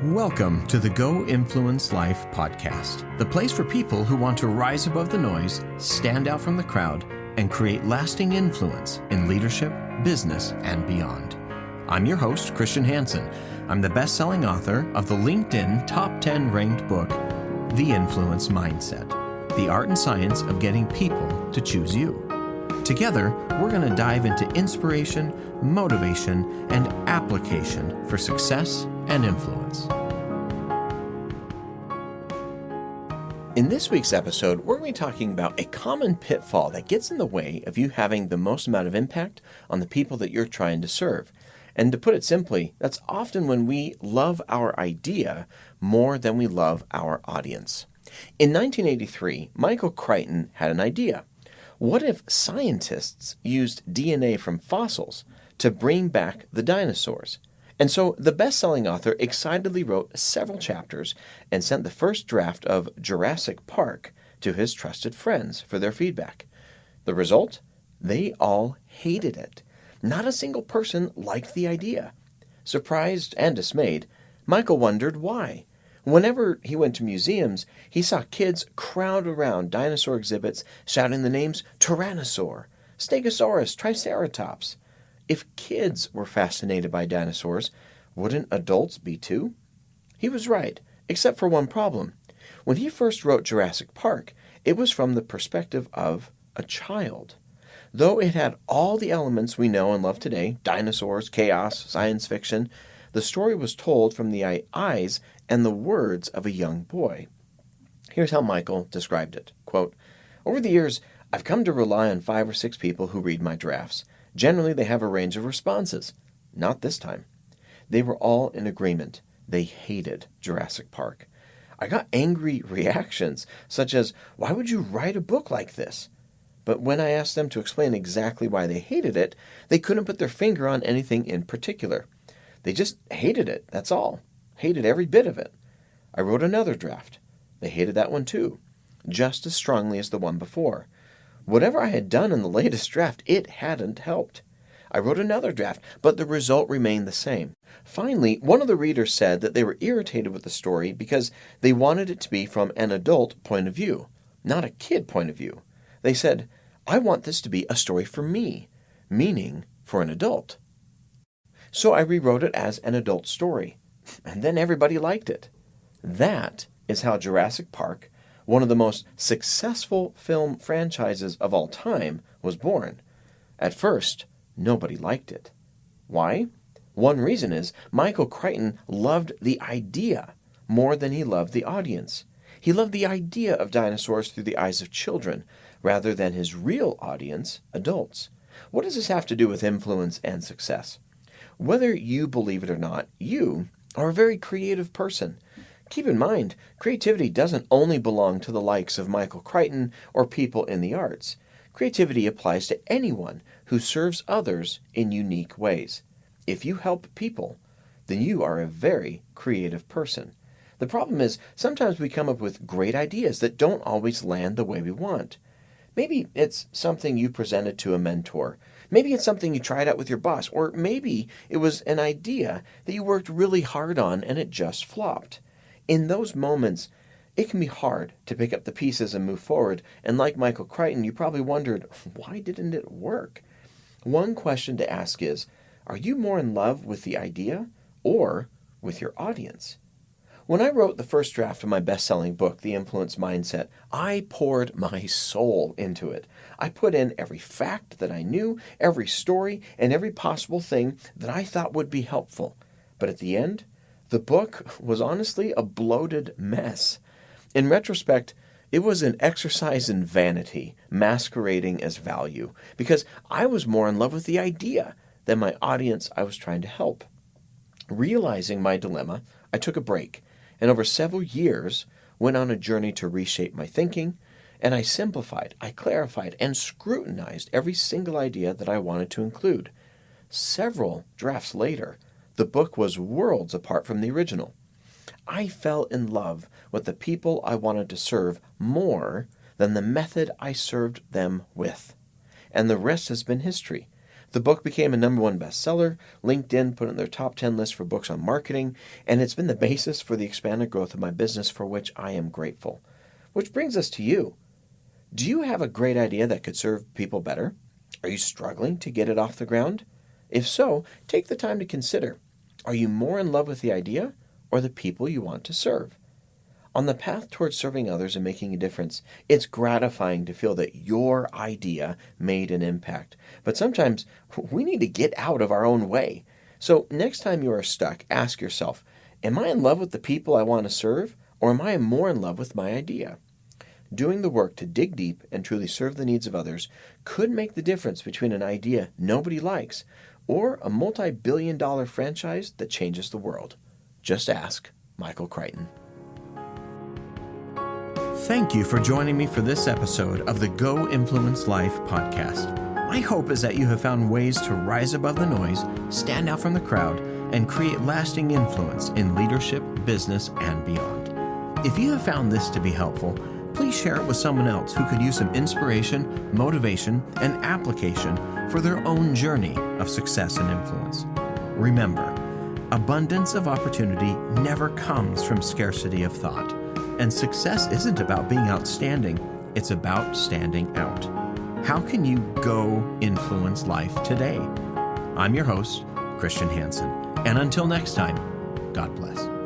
Welcome to the Go Influence Life podcast, the place for people who want to rise above the noise, stand out from the crowd, and create lasting influence in leadership, business, and beyond. I'm your host, Crichton Hansen. I'm the best-selling author of the LinkedIn Top 10 ranked book, The Influence Mindset, the art and science of getting people to choose you. Together, we're going to dive into inspiration, motivation, and application for success and influence. In this week's episode, we're going to be talking about a common pitfall that gets in the way of you having the most amount of impact on the people that you're trying to serve. And to put it simply, that's often when we love our idea more than we love our audience. In 1983, Michael Crichton had an idea. What if scientists used DNA from fossils to bring back the dinosaurs? And so the best-selling author excitedly wrote several chapters and sent the first draft of Jurassic Park to his trusted friends for their feedback. The result? They all hated it. Not a single person liked the idea. Surprised and dismayed, Michael wondered why. Whenever he went to museums, he saw kids crowd around dinosaur exhibits shouting the names Tyrannosaur, Stegosaurus, Triceratops. If kids were fascinated by dinosaurs, wouldn't adults be too? He was right, except for one problem. When he first wrote Jurassic Park, it was from the perspective of a child. Though it had all the elements we know and love today, dinosaurs, chaos, science fiction, the story was told from the eyes and the words of a young boy. Here's how Michael described it. Quote, "Over the years, I've come to rely on 5 or 6 people who read my drafts. Generally, they have a range of responses. Not this time. They were all in agreement. They hated Jurassic Park. I got angry reactions, such as, 'Why would you write a book like this?' But when I asked them to explain exactly why they hated it, they couldn't put their finger on anything in particular. They just hated it, that's all. Hated every bit of it. I wrote another draft. They hated that one too, just as strongly as the one before. Whatever I had done in the latest draft, it hadn't helped. I wrote another draft, but the result remained the same. Finally, one of the readers said that they were irritated with the story because they wanted it to be from an adult point of view, not a kid point of view. They said, 'I want this to be a story for me,' meaning for an adult. So I rewrote it as an adult story, and then everybody liked it. That is how Jurassic Park, one of the most successful film franchises of all time, was born. At first, nobody liked it. Why? One reason is Michael Crichton loved the idea more than he loved the audience. He loved the idea of dinosaurs through the eyes of children, rather than his real audience, adults. What does this have to do with influence and success? Whether you believe it or not, you are a very creative person. Keep in mind, creativity doesn't only belong to the likes of Michael Crichton or people in the arts. Creativity applies to anyone who serves others in unique ways. If you help people, then you are a very creative person. The problem is, sometimes we come up with great ideas that don't always land the way we want. Maybe it's something you presented to a mentor. Maybe it's something you tried out with your boss. Or maybe it was an idea that you worked really hard on and it just flopped. In those moments, it can be hard to pick up the pieces and move forward. And like Michael Crichton, you probably wondered, why didn't it work? One question to ask is, are you more in love with the idea or with your audience? When I wrote the first draft of my best-selling book, The Influence Mindset, I poured my soul into it. I put in every fact that I knew, every story, and every possible thing that I thought would be helpful. But at the end, the book was honestly a bloated mess. In retrospect, it was an exercise in vanity, masquerading as value, because I was more in love with the idea than my audience I was trying to help. Realizing my dilemma, I took a break, and over several years went on a journey to reshape my thinking, and I simplified, I clarified, and scrutinized every single idea that I wanted to include. Several drafts later, the book was worlds apart from the original. I fell in love with the people I wanted to serve more than the method I served them with. And the rest has been history. The book became a #1 bestseller, LinkedIn put it in their top 10 list for books on marketing, and it's been the basis for the expanded growth of my business, for which I am grateful. Which brings us to you. Do you have a great idea that could serve people better? Are you struggling to get it off the ground? If so, take the time to consider, are you more in love with the idea or the people you want to serve? On the path towards serving others and making a difference, it's gratifying to feel that your idea made an impact. But sometimes we need to get out of our own way. So next time you are stuck, ask yourself, am I in love with the people I want to serve, or am I more in love with my idea? Doing the work to dig deep and truly serve the needs of others could make the difference between an idea nobody likes or a multi-billion-dollar franchise that changes the world. Just ask Michael Crichton. Thank you for joining me for this episode of the Go Influence Life podcast. My hope is that you have found ways to rise above the noise, stand out from the crowd, and create lasting influence in leadership, business, and beyond. If you have found this to be helpful, please share it with someone else who could use some inspiration, motivation, and application for their own journey of success and influence. Remember, abundance of opportunity never comes from scarcity of thought. And success isn't about being outstanding, it's about standing out. How can you go influence life today? I'm your host, Christian Hansen. And until next time, God bless.